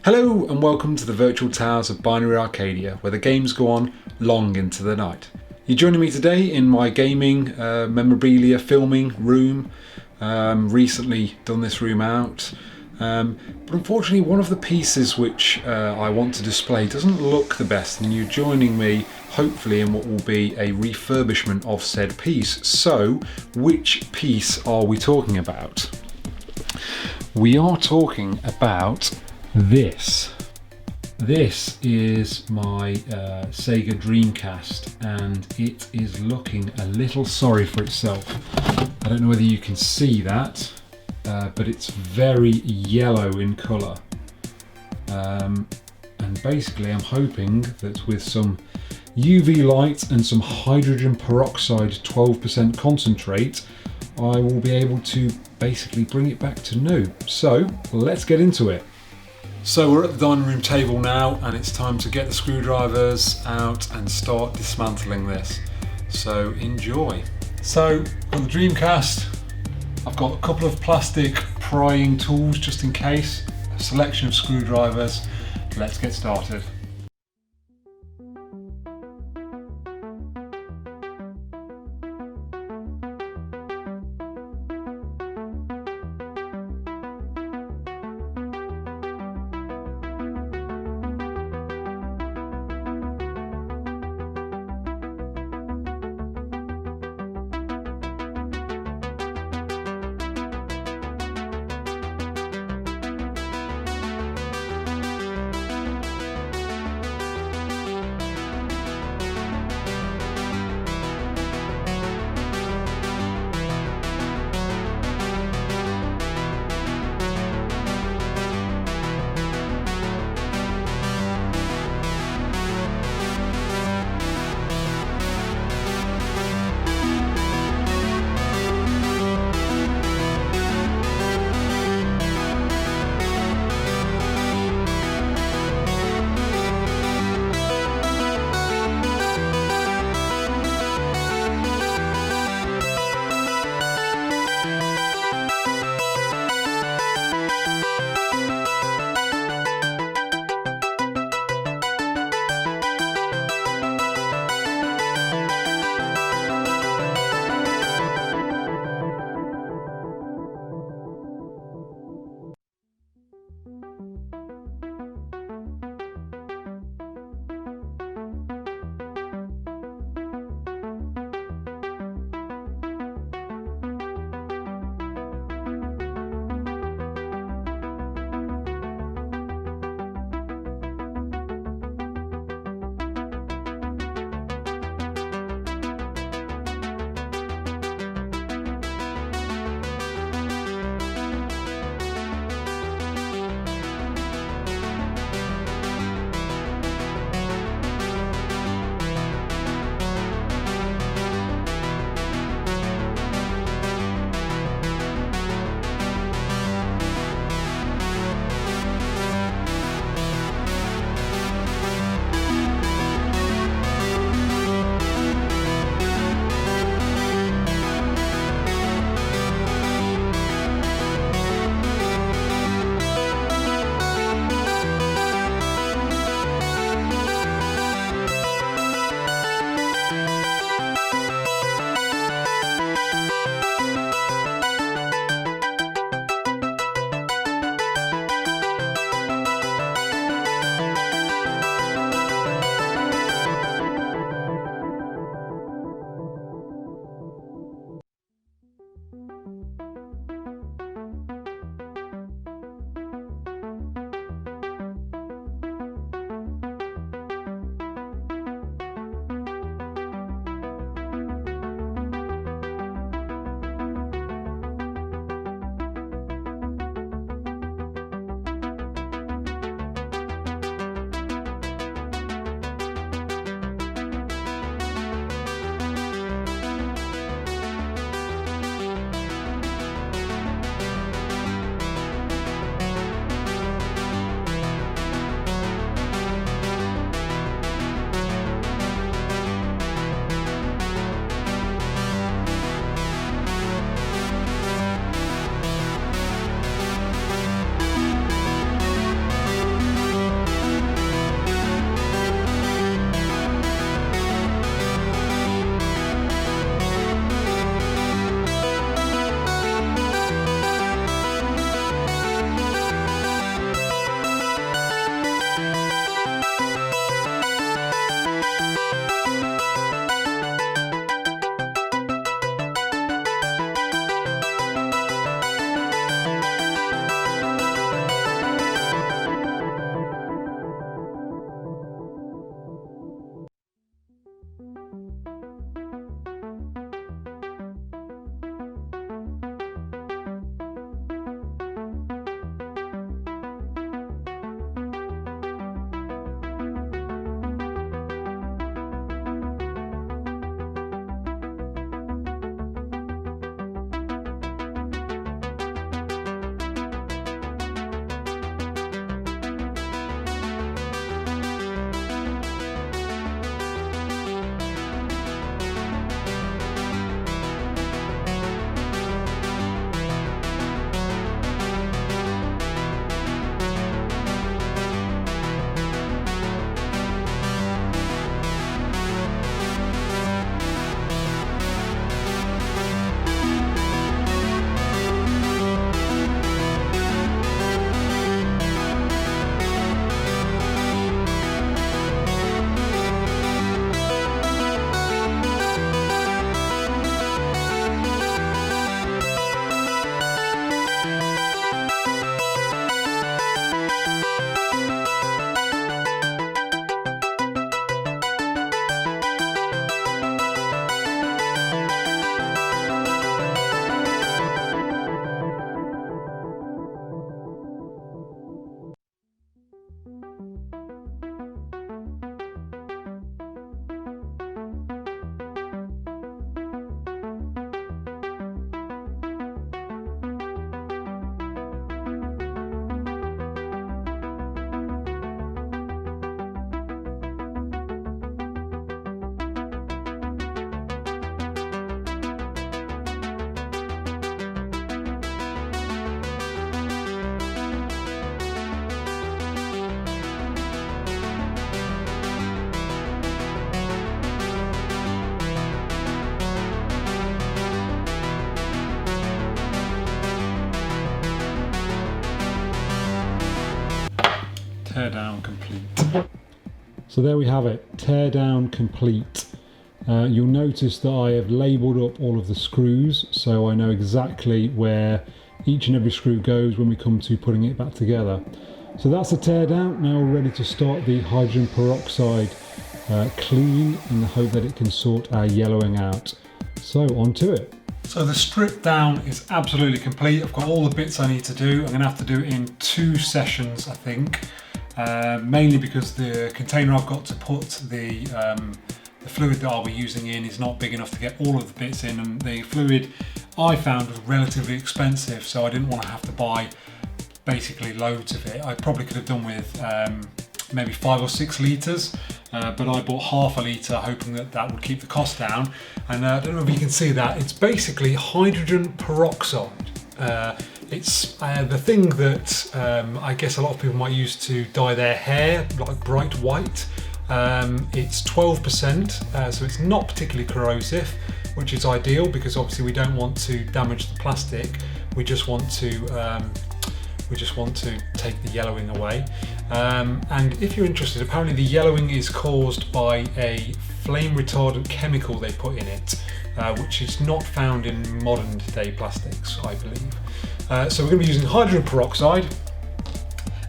Hello and welcome to the virtual towers of Binary Arcadia, where the games go on long into the night. You're joining me today in my gaming memorabilia filming room. Recently done this room out, but unfortunately one of the pieces which I want to display doesn't look the best, and you're joining me hopefully in what will be a refurbishment of said piece. So which piece are we talking about? We are talking about this. This is my Sega Dreamcast, and it is looking a little sorry for itself. I don't know whether you can see that, but it's very yellow in colour. And basically I'm hoping that with some UV light and some hydrogen peroxide 12% concentrate, I will be able to basically bring it back to new. So let's get into it. So we're at the dining room table now, and it's time to get the screwdrivers out and start dismantling this. So enjoy. So on the Dreamcast, I've got a couple of plastic prying tools just in case, a selection of screwdrivers. Let's get started. teardown complete. So there we have it, teardown complete. You'll notice that I have labelled up all of the screws, so I know exactly where each and every screw goes when we come to putting it back together. So that's the teardown. Now we're ready to start the hydrogen peroxide clean in the hope that it can sort our yellowing out. So on to it. So the strip down is absolutely complete. I've got all the bits I need to do. I'm going to have to do it in 2 sessions, I think. Mainly because the container I've got to put the fluid that I'll be using in is not big enough to get all of the bits in, and the fluid I found was relatively expensive, so I didn't want to have to buy basically loads of it. I probably could have done with maybe 5 or 6 litres, but I bought half a litre hoping that that would keep the cost down. And I don't know if you can see that, it's basically hydrogen peroxide. It's the thing that I guess a lot of people might use to dye their hair, like bright white. It's 12%, so it's not particularly corrosive, which is ideal because obviously we don't want to damage the plastic. We just want to take the yellowing away. And if you're interested, apparently the yellowing is caused by a flame retardant chemical they put in it, which is not found in modern day plastics, I believe. So we're going to be using hydrogen peroxide,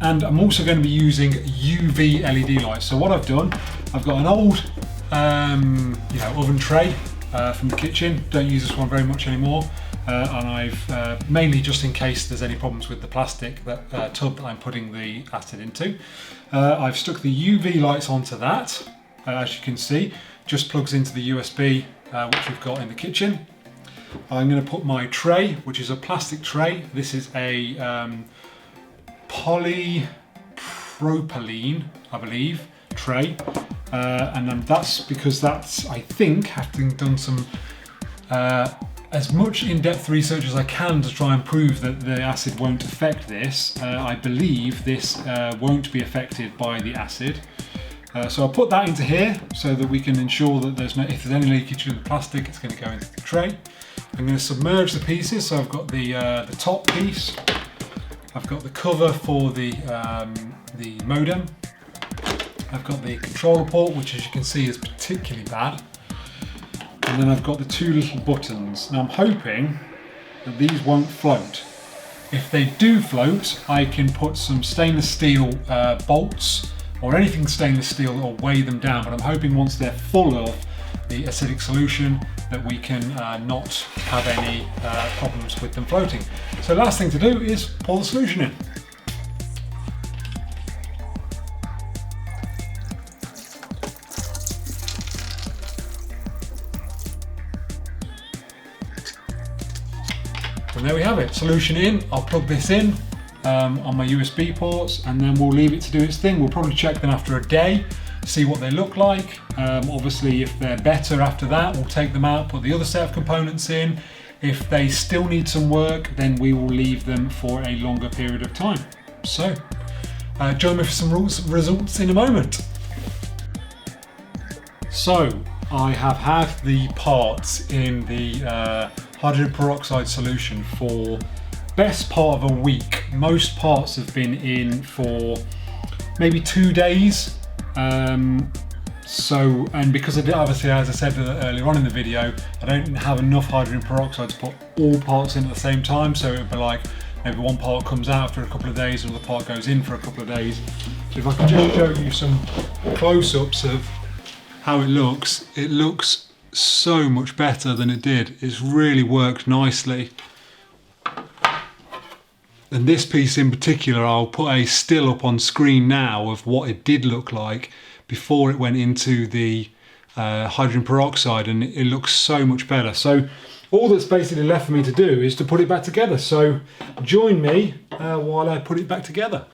and I'm also going to be using UV LED lights. So what I've done, I've got an old oven tray from the kitchen. Don't use this one very much anymore. And I've mainly just in case there's any problems with the plastic tub that I'm putting the acid into. I've stuck the UV lights onto that. As you can see, just plugs into the USB which we've got in the kitchen. I'm going to put my tray, which is a plastic tray. This is a polypropylene, I believe, tray. And then that's because that's, I think, having done some as much in-depth research as I can to try and prove that the acid won't affect this. I believe this won't be affected by the acid. So I'll put that into here so that we can ensure that if there's any leakage in the plastic, it's going to go into the tray. I'm going to submerge the pieces. So I've got the top piece. I've got the cover for the modem. I've got the controller port, which as you can see is particularly bad. And then I've got the 2 little buttons. Now I'm hoping that these won't float. If they do float, I can put some stainless steel bolts or anything stainless steel or weigh them down, but I'm hoping once they're full of the acidic solution that we can not have any problems with them floating. So last thing to do is pour the solution in. And there we have it, solution in. I'll plug this in on my USB ports, and then we'll leave it to do its thing. We'll probably check them after a day, see what they look like. Obviously, if they're better after that, we'll take them out, put the other set of components in. If they still need some work, then we will leave them for a longer period of time. So, join me for some results in a moment. So, I have had the parts in the hydrogen peroxide solution for best part of a week. Most parts have been in for maybe 2 days. And because obviously, as I said earlier on in the video, I don't have enough hydrogen peroxide to put all parts in at the same time. So it would be like maybe one part comes out after a couple of days, another part goes in for a couple of days. So if I can just show you some close-ups of how it looks so much better than it did. It's really worked nicely. And this piece in particular, I'll put a still up on screen now of what it did look like before it went into the hydrogen peroxide, and it looks so much better. So all that's basically left for me to do is to put it back together. So join me while I put it back together.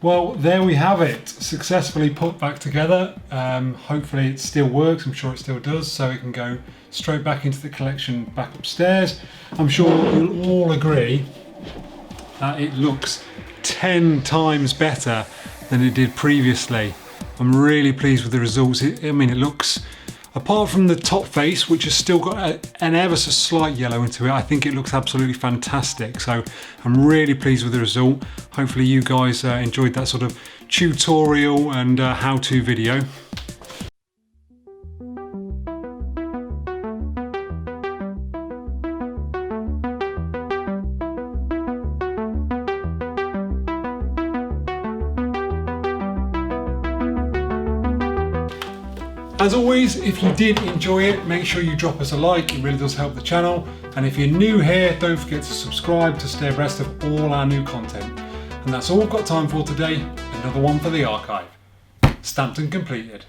Well, there we have it, successfully put back together. Hopefully it still works, I'm sure it still does, so it can go straight back into the collection back upstairs. I'm sure you'll all agree that it looks 10 times better than it did previously. I'm really pleased with the results. I mean, it looks, apart from the top face, which has still got an ever so slight yellow into it, I think it looks absolutely fantastic. So I'm really pleased with the result. Hopefully you guys enjoyed that sort of tutorial and how-to video. As always, if you did enjoy it, make sure you drop us a like, it really does help the channel. And if you're new here, don't forget to subscribe to stay abreast of all our new content. And that's all I've got time for today, another one for the archive. Stamped and completed.